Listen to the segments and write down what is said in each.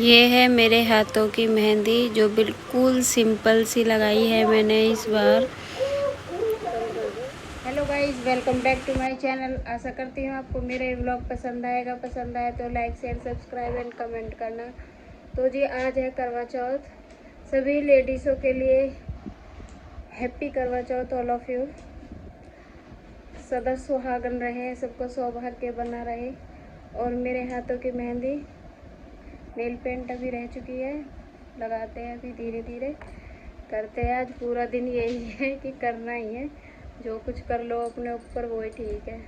ये है मेरे हाथों की मेहंदी जो बिल्कुल सिंपल सी लगाई है मैंने इस बार। Hello guys, welcome back to my channel. आशा करती हूँ आपको मेरे व्लॉग पसंद आएगा। पसंद आए तो like share subscribe and comment करना। तो जी आज है करवा चौथ। सभी लेडीज़ों के लिए हैप्पी करवा चौथ ऑल ऑफ यू। सदा सुहागन रहे, सबको सौभाग्य बना रहे। और मेरे हाथों की मेहंदी नेल पेंट अभी रह चुकी है, लगाते हैं अभी धीरे धीरे करते हैं। आज पूरा दिन यही है कि करना ही है, जो कुछ कर लो अपने ऊपर वो ही ठीक है।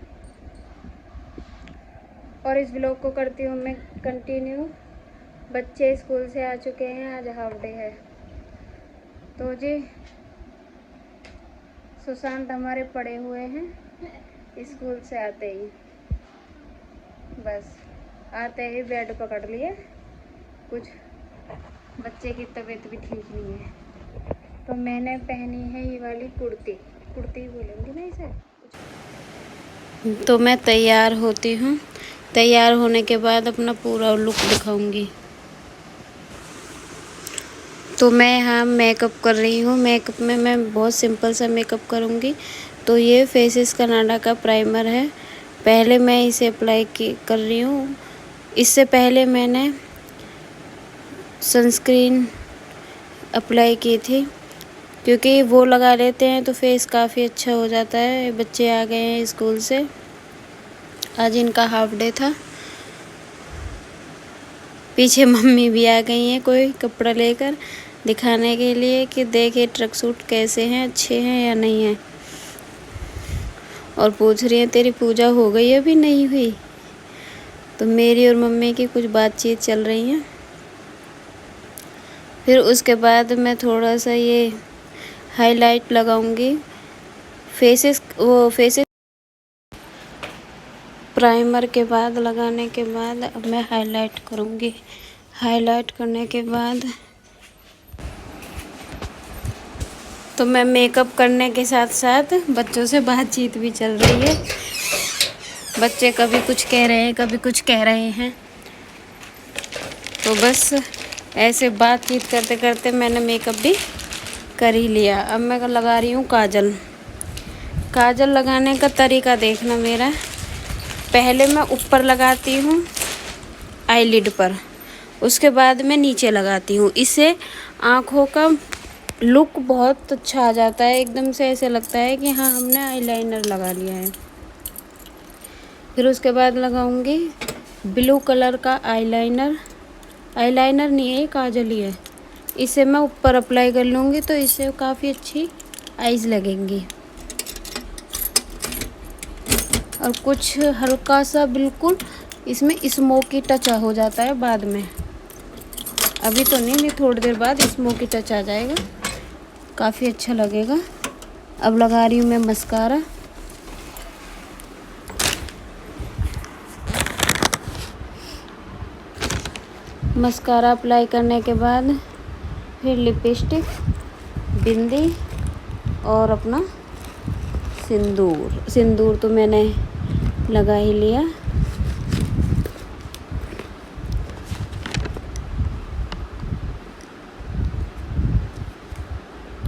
और इस ब्लॉग को करती हूँ मैं कंटिन्यू। बच्चे स्कूल से आ चुके हैं, आज हाफ डे है। तो जी सुशांत हमारे पड़े हुए हैं स्कूल से आते ही, बस आते ही बेड पकड़ लिए। कुछ बच्चे की तबीयत भी ठीक नहीं है, तो मैंने पहनी है ये वाली कुर्ती। कुर्ती बोलेंगे ना इसे। तो मैं तैयार होती हूँ। तैयार होने के बाद अपना पूरा लुक दिखाऊंगी। तो मैं यहाँ मेकअप कर रही हूँ। मेकअप में मैं बहुत सिंपल सा मेकअप करूँगी। तो ये फेसेस कनाडा का प्राइमर है। पहले मैं इसे अप्लाई कर रही हूँ। इससे पहले मैंने सनस्क्रीन अप्लाई की थी, क्योंकि वो लगा लेते हैं तो फेस काफ़ी अच्छा हो जाता है। बच्चे आ गए हैं स्कूल से, आज इनका हाफ डे था। पीछे मम्मी भी आ गई हैं कोई कपड़ा लेकर, दिखाने के लिए कि देखे ट्रक सूट कैसे हैं, अच्छे हैं या नहीं हैं। और पूछ रही हैं तेरी पूजा हो गई अभी नहीं हुई। तो मेरी और मम्मी की कुछ बातचीत चल रही है। फिर उसके बाद मैं थोड़ा सा ये हाईलाइट लगाऊंगी। फेसेस प्राइमर के बाद लगाने के बाद अब मैं हाईलाइट करूंगी। हाईलाइट करने के बाद तो मैं मेकअप करने के साथ साथ बच्चों से बातचीत भी चल रही है। बच्चे कभी कुछ कह रहे हैं, कभी कुछ कह रहे हैं। तो बस ऐसे बातचीत करते करते मैंने मेकअप भी कर ही लिया। अब मैं लगा रही हूँ काजल। काजल लगाने का तरीका देखना मेरा। पहले मैं ऊपर लगाती हूँ आईलिड पर, उसके बाद मैं नीचे लगाती हूँ। इससे आँखों का लुक बहुत अच्छा आ जाता है। एकदम से ऐसे लगता है कि हाँ हमने आईलाइनर लगा लिया है। फिर उसके बाद लगाऊंगी ब्लू कलर का आईलाइनर। आईलाइनर नहीं है, ये काजल ही है। इसे मैं ऊपर अप्लाई कर लूँगी तो इससे काफ़ी अच्छी आईज लगेंगी। और कुछ हल्का सा बिल्कुल इसमें स्मोकी टच हो जाता है बाद में। अभी तो नहीं, थोड़ी देर बाद स्मोकी टच आ जाएगा, काफ़ी अच्छा लगेगा। अब लगा रही हूँ मैं मस्कारा। मस्कारा अप्लाई करने के बाद फिर लिपस्टिक, बिंदी और अपना सिंदूर। सिंदूर तो मैंने लगा ही लिया।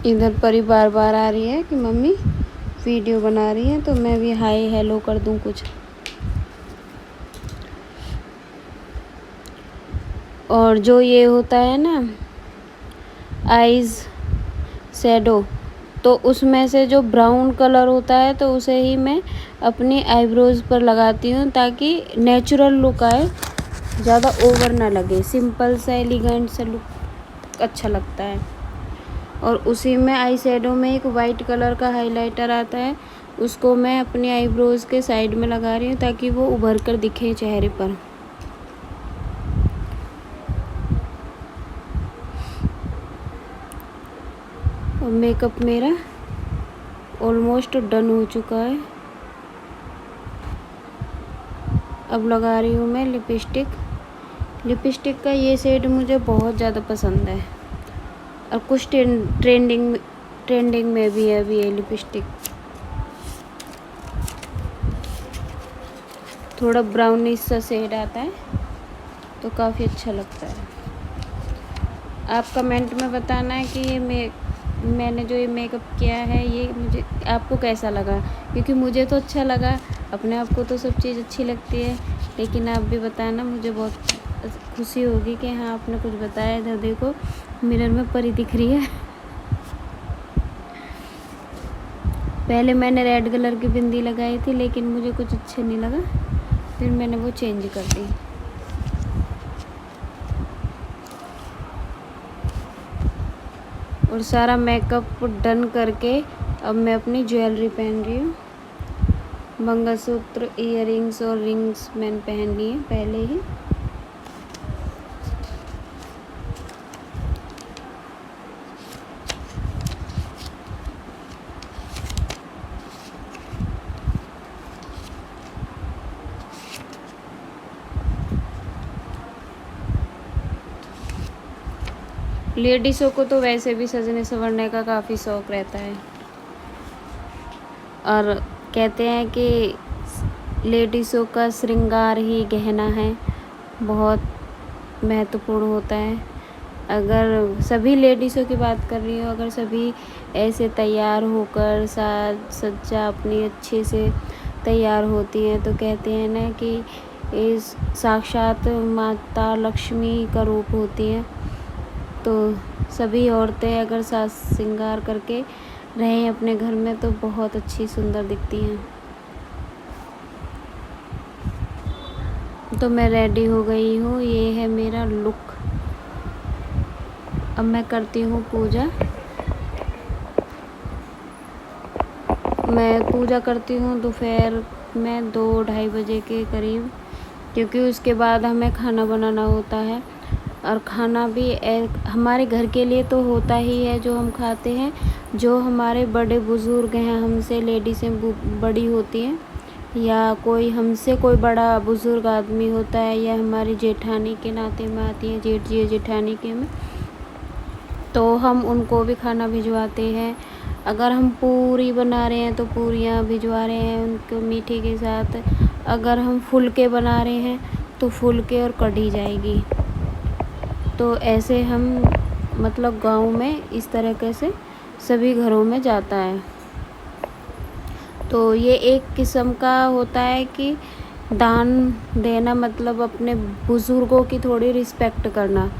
इधर परी बार बार आ रही है कि मम्मी वीडियो बना रही है, तो मैं भी हाय हेलो कर दूं कुछ। और जो ये होता है ना आईज शैडो, तो उसमें से जो ब्राउन कलर होता है तो उसे ही मैं अपनी आईब्रोज पर लगाती हूँ, ताकि नेचुरल लुक आए, ज़्यादा ओवर ना लगे। सिंपल सा एलिगेंट सा लुक अच्छा लगता है। और उसी में आई शैडो में एक वाइट कलर का हाइलाइटर आता है, उसको मैं अपनी आईब्रोज के साइड में लगा रही हूँ ताकि वो उभर कर दिखे चेहरे पर। और मेकअप मेरा ऑलमोस्ट डन हो चुका है। अब लगा रही हूँ मैं लिपस्टिक। लिपस्टिक का ये शेड मुझे बहुत ज़्यादा पसंद है, और कुछ ट्रेंडिंग में भी है अभी ये लिपस्टिक। थोड़ा ब्राउनिश सा शेड आता है तो काफ़ी अच्छा लगता है। आप कमेंट में बताना है कि मैंने जो ये मेकअप किया है ये मुझे आपको कैसा लगा, क्योंकि मुझे तो अच्छा लगा। अपने आप को तो सब चीज़ अच्छी लगती है, लेकिन आप भी बताना, मुझे बहुत खुशी होगी कि हाँ आपने कुछ बताया। इधर देखो मिरर में परी दिख रही है। पहले मैंने रेड कलर की बिंदी लगाई थी, लेकिन मुझे कुछ अच्छा नहीं लगा, फिर मैंने वो चेंज कर दी। और सारा मेकअप डन करके अब मैं अपनी ज्वेलरी पहन रही हूँ। मंगलसूत्र, इयररिंग्स और रिंग्स मैंने पहन ली है पहले ही। लेडीज़ों को तो वैसे भी सजने संवरने का काफ़ी शौक़ रहता है, और कहते हैं कि लेडीज़ों का श्रृंगार ही गहना है, बहुत महत्वपूर्ण होता है। अगर सभी लेडीज़ों की बात कर रही हूँ, अगर सभी ऐसे तैयार होकर साज सज्जा अपनी अच्छे से तैयार होती हैं, तो कहते हैं ना कि इस साक्षात माता लक्ष्मी का रूप होती हैं। तो सभी औरतें अगर साज श्रृंगार करके रहें अपने घर में तो बहुत अच्छी सुंदर दिखती हैं। तो मैं रेडी हो गई हूँ, ये है मेरा लुक। अब मैं करती हूँ पूजा। मैं पूजा करती हूँ दोपहर में 2-2:30 बजे के करीब, क्योंकि उसके बाद हमें खाना बनाना होता है। और खाना भी हमारे घर के लिए तो होता ही है जो हम खाते हैं। जो हमारे बड़े बुज़ुर्ग हैं, हमसे लेडीज़ें बड़ी होती हैं, या कोई हमसे कोई बड़ा बुज़ुर्ग आदमी होता है, या हमारी जेठानी के नाते में आती हैं, जेठ जी जेठानी के में, तो हम उनको भी खाना भिजवाते हैं। अगर हम पूरी बना रहे हैं तो पूरियाँ भिजवा रहे हैं उनको मीठे के साथ। अगर हम फुलके बना रहे हैं तो फुलके और कढ़ी जाएगी। तो ऐसे हम मतलब गांव में इस तरीके से सभी घरों में जाता है। तो ये एक किस्म का होता है कि दान देना, मतलब अपने बुज़ुर्गों की थोड़ी रिस्पेक्ट करना।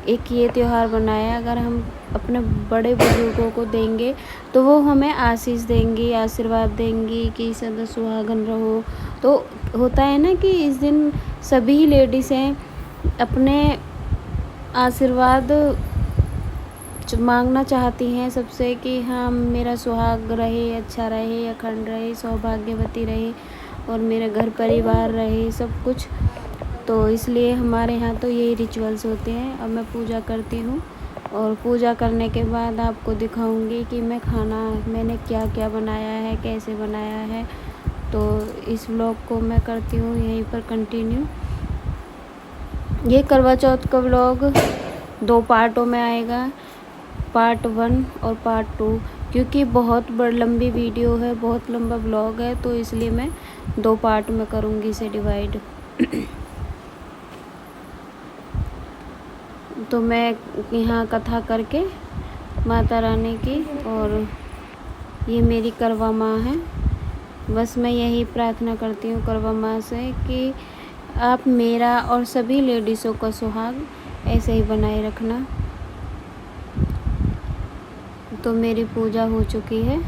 एक ये त्यौहार बनाया, अगर हम अपने बड़े बुज़ुर्गों को देंगे तो वो हमें आशीष देंगी, आशीर्वाद देंगी कि सदा सुहागन रहो। तो होता है ना कि इस दिन सभी लेडीज़ें अपने आशीर्वाद मांगना चाहती हैं सबसे कि हाँ मेरा सुहाग रहे, अच्छा रहे, अखंड रहे, सौभाग्यवती रहे और मेरा घर परिवार रहे, सब कुछ। तो इसलिए हमारे यहाँ तो यही रिचुअल्स होते हैं। अब मैं पूजा करती हूँ, और पूजा करने के बाद आपको दिखाऊंगी कि मैंने क्या क्या बनाया है, कैसे बनाया है। तो इस व्लॉग को मैं करती हूँ यहीं पर कंटिन्यू। ये करवा चौथ का व्लॉग 2 पार्टों में आएगा, पार्ट 1 और पार्ट 2, क्योंकि बहुत लंबी वीडियो है, बहुत लंबा व्लॉग है, तो इसलिए मैं 2 पार्ट में करूँगी इसे डिवाइड। तो मैं यहाँ कथा करके माता रानी की, और ये मेरी करवा माँ है। बस मैं यही प्रार्थना करती हूँ करवा माँ से कि आप मेरा और सभी लेडीज़ों का सुहाग ऐसे ही बनाए रखना। तो मेरी पूजा हो चुकी है,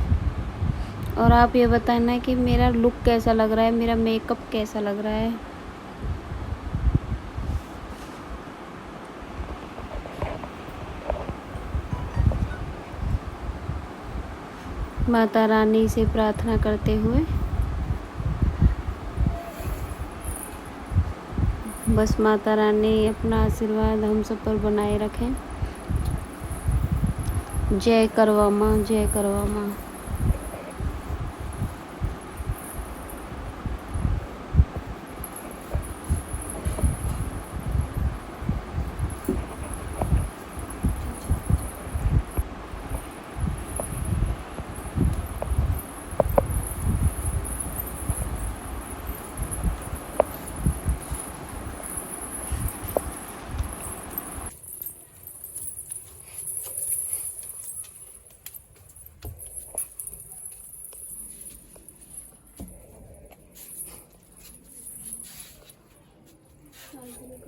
और आप ये बताना कि मेरा लुक कैसा लग रहा है, मेरा मेकअप कैसा लग रहा है। माता रानी से प्रार्थना करते हुए बस माता रानी अपना आशीर्वाद हम सब पर बनाए रखें। जय करवा माँ, जय करवा माँ।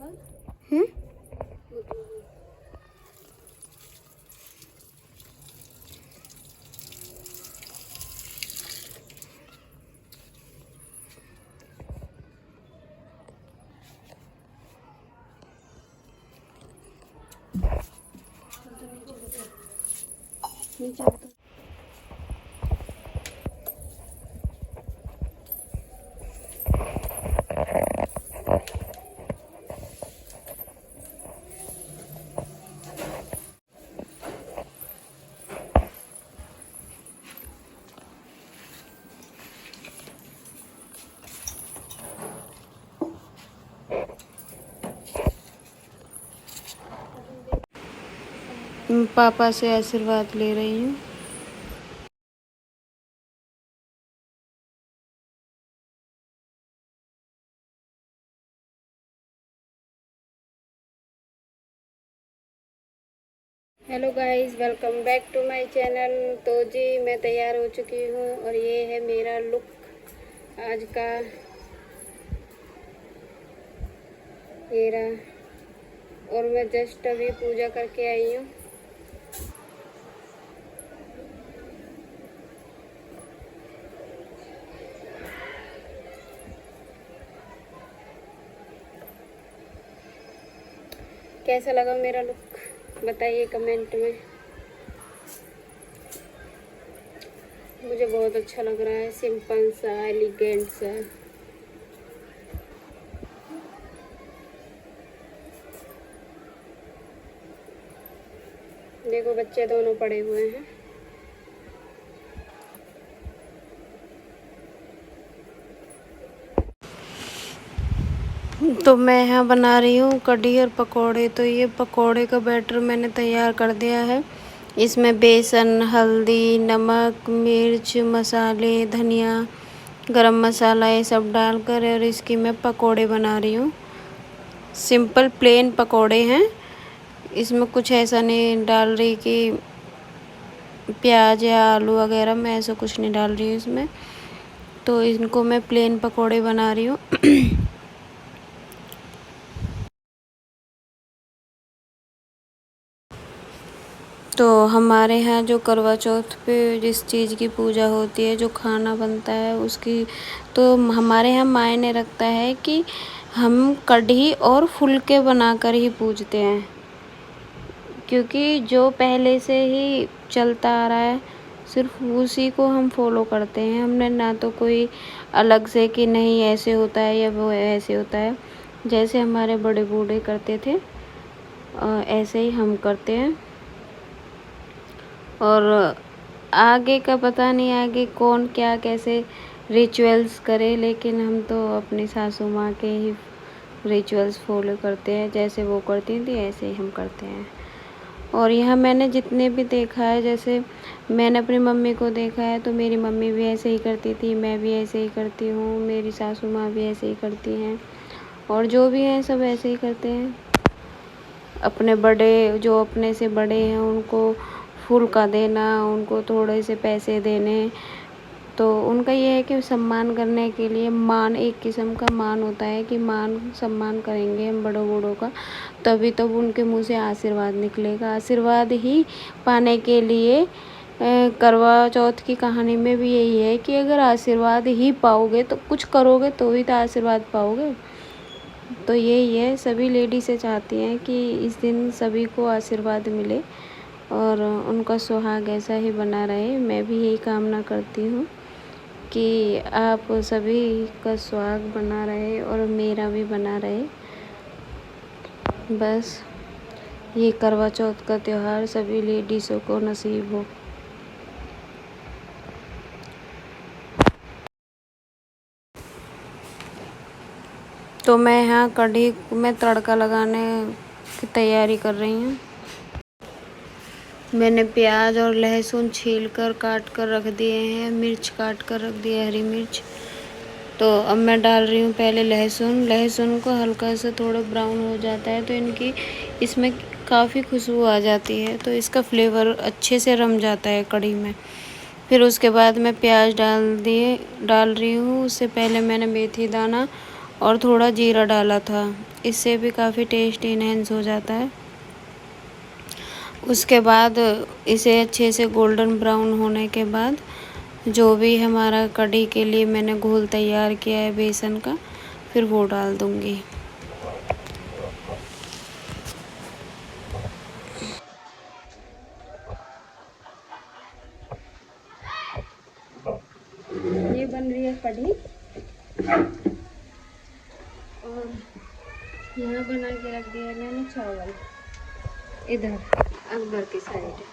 हम्म। पापा से आशीर्वाद ले रही हूँ। Hello guys, welcome back to my channel. तो जी मैं तैयार हो चुकी हूँ और ये है मेरा लुक आज का। ये रहा। और मैं जस्ट अभी पूजा करके आई हूँ। कैसा लगा मेरा लुक बताइए कमेंट में। मुझे बहुत अच्छा लग रहा है, सिंपल सा, एलिगेंट सा। देखो बच्चे दोनों पड़े हुए हैं। तो मैं यहाँ बना रही हूँ कढ़ी और पकोड़े। तो ये पकोड़े का बैटर मैंने तैयार कर दिया है। इसमें बेसन, हल्दी, नमक, मिर्च, मसाले, धनिया, गरम मसाला ये सब डालकर और इसकी मैं पकोड़े बना रही हूँ। सिंपल प्लेन पकोड़े हैं। इसमें कुछ ऐसा नहीं डाल रही कि प्याज या आलू वगैरह, मैं ऐसा कुछ नहीं डाल रही हूँ इसमें। तो इनको मैं प्लेन पकोड़े बना रही हूँ। तो हमारे यहाँ जो करवा चौथ पे जिस चीज़ की पूजा होती है, जो खाना बनता है उसकी, तो हमारे यहाँ मायने रखता है कि हम कढ़ी और फुलके बनाकर ही पूजते हैं। क्योंकि जो पहले से ही चलता आ रहा है सिर्फ उसी को हम फॉलो करते हैं। हमने ना तो कोई अलग से कि नहीं ऐसे होता है या वो ऐसे होता है। जैसे हमारे बड़े बूढ़े करते थे ऐसे ही हम करते हैं। और आगे का पता नहीं, आगे कौन क्या कैसे रिचुअल्स करे, लेकिन हम तो अपनी सासू माँ के ही रिचुअल्स फॉलो करते हैं। जैसे वो करती थी ऐसे ही हम करते हैं। और यहाँ मैंने जितने भी देखा है, जैसे मैंने अपनी मम्मी को देखा है तो मेरी मम्मी भी ऐसे ही करती थी, मैं भी ऐसे ही करती हूँ, मेरी सासू माँ भी ऐसे ही करती हैं, और जो भी हैं सब ऐसे ही करते हैं। अपने बड़े, जो अपने से बड़े हैं उनको फूल का देना, उनको थोड़े से पैसे देने, तो उनका ये है कि सम्मान करने के लिए, मान, एक किस्म का मान होता है कि मान सम्मान करेंगे हम बड़ों बूढ़ों का, तभी तब उनके मुंह से आशीर्वाद निकलेगा। आशीर्वाद ही पाने के लिए करवा चौथ की कहानी में भी यही है कि अगर आशीर्वाद ही पाओगे तो कुछ करोगे तो ही तो आशीर्वाद पाओगे। तो यही है, सभी लेडीज़ें चाहती हैं कि इस दिन सभी को आशीर्वाद मिले और उनका सुहाग ऐसा ही बना रहे। मैं भी यही कामना करती हूँ कि आप सभी का सुहाग बना रहे और मेरा भी बना रहे। बस ये करवा चौथ का त्यौहार सभी लेडीज़ों को नसीब हो। तो मैं यहाँ कढ़ी में तड़का लगाने की तैयारी कर रही हूँ। मैंने प्याज और लहसुन छील कर काट कर रख दिए हैं, मिर्च काट कर रख दिया, हरी मिर्च। तो अब मैं डाल रही हूँ पहले लहसुन। लहसुन को हल्का सा थोड़ा ब्राउन हो जाता है तो इनकी इसमें काफ़ी खुशबू आ जाती है, तो इसका फ्लेवर अच्छे से रम जाता है कढ़ी में। फिर उसके बाद मैं प्याज डाल रही हूँ। उससे पहले मैंने मेथी दाना और थोड़ा जीरा डाला था, इससे भी काफ़ी टेस्ट इनहेंस हो जाता है। उसके बाद इसे अच्छे से गोल्डन ब्राउन होने के बाद जो भी हमारा कढ़ी के लिए मैंने घोल तैयार किया है बेसन का, फिर वो डाल दूँगी। ये बन रही है कढ़ी और यहाँ बना के रख दिया मैंने चावल इधर अकबर की साइड।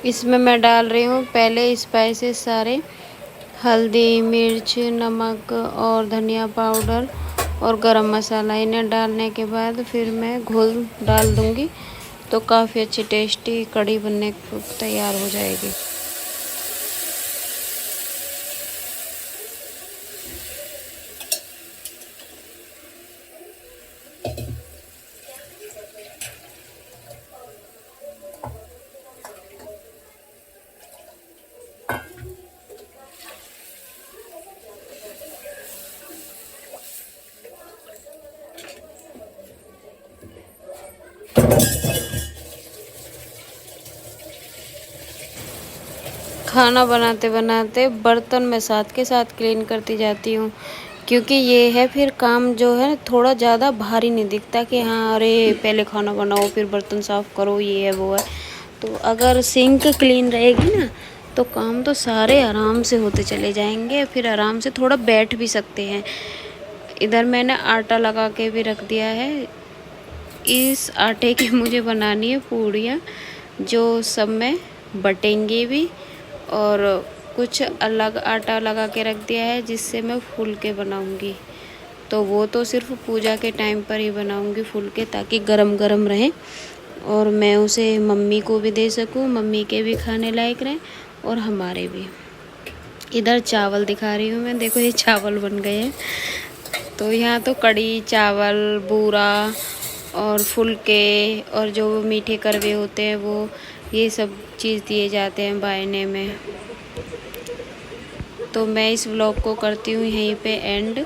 इसमें मैं डाल रही हूँ पहले स्पाइसेस सारे, हल्दी, मिर्च, नमक और धनिया पाउडर और गरम मसाला। इन्हें डालने के बाद फिर मैं घोल डाल दूँगी, तो काफ़ी अच्छी टेस्टी कढ़ी बनने को तैयार हो जाएगी। खाना बनाते बनाते बर्तन मैं साथ के साथ क्लीन करती जाती हूँ, क्योंकि ये है फिर काम जो है थोड़ा ज़्यादा भारी नहीं दिखता कि हाँ अरे पहले खाना बनाओ फिर बर्तन साफ़ करो, ये है वो है। तो अगर सिंक क्लीन रहेगी ना तो काम तो सारे आराम से होते चले जाएंगे, फिर आराम से थोड़ा बैठ भी सकते हैं। इधर मैंने आटा लगा के भी रख दिया है। इस आटे की मुझे बनानी है पूड़ियाँ, जो सब में बटेंगी भी, और कुछ अलग आटा लगा के रख दिया है जिससे मैं फुलके बनाऊंगी। तो वो तो सिर्फ पूजा के टाइम पर ही बनाऊंगी फुलके, ताकि गरम गरम रहे और मैं उसे मम्मी को भी दे सकूं, मम्मी के भी खाने लायक रहें और हमारे भी। इधर चावल दिखा रही हूँ मैं, देखो ये चावल बन गए हैं। तो यहाँ तो कढ़ी, चावल, बूरा और फुलके और जो मीठे करवे होते हैं वो, ये सब चीज़ दिए जाते हैं बायने में। तो मैं इस व्लॉग को करती हूँ यहीं पे एंड,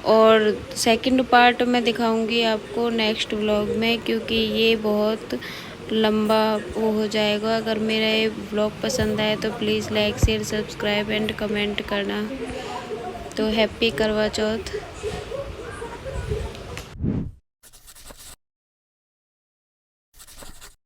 और सेकंड पार्ट मैं दिखाऊंगी आपको नेक्स्ट व्लॉग में, क्योंकि ये बहुत लंबा वो हो जाएगा। अगर मेरा ये व्लॉग पसंद आए तो please like, share, subscribe and comment करना। तो हैप्पी करवा चौथ।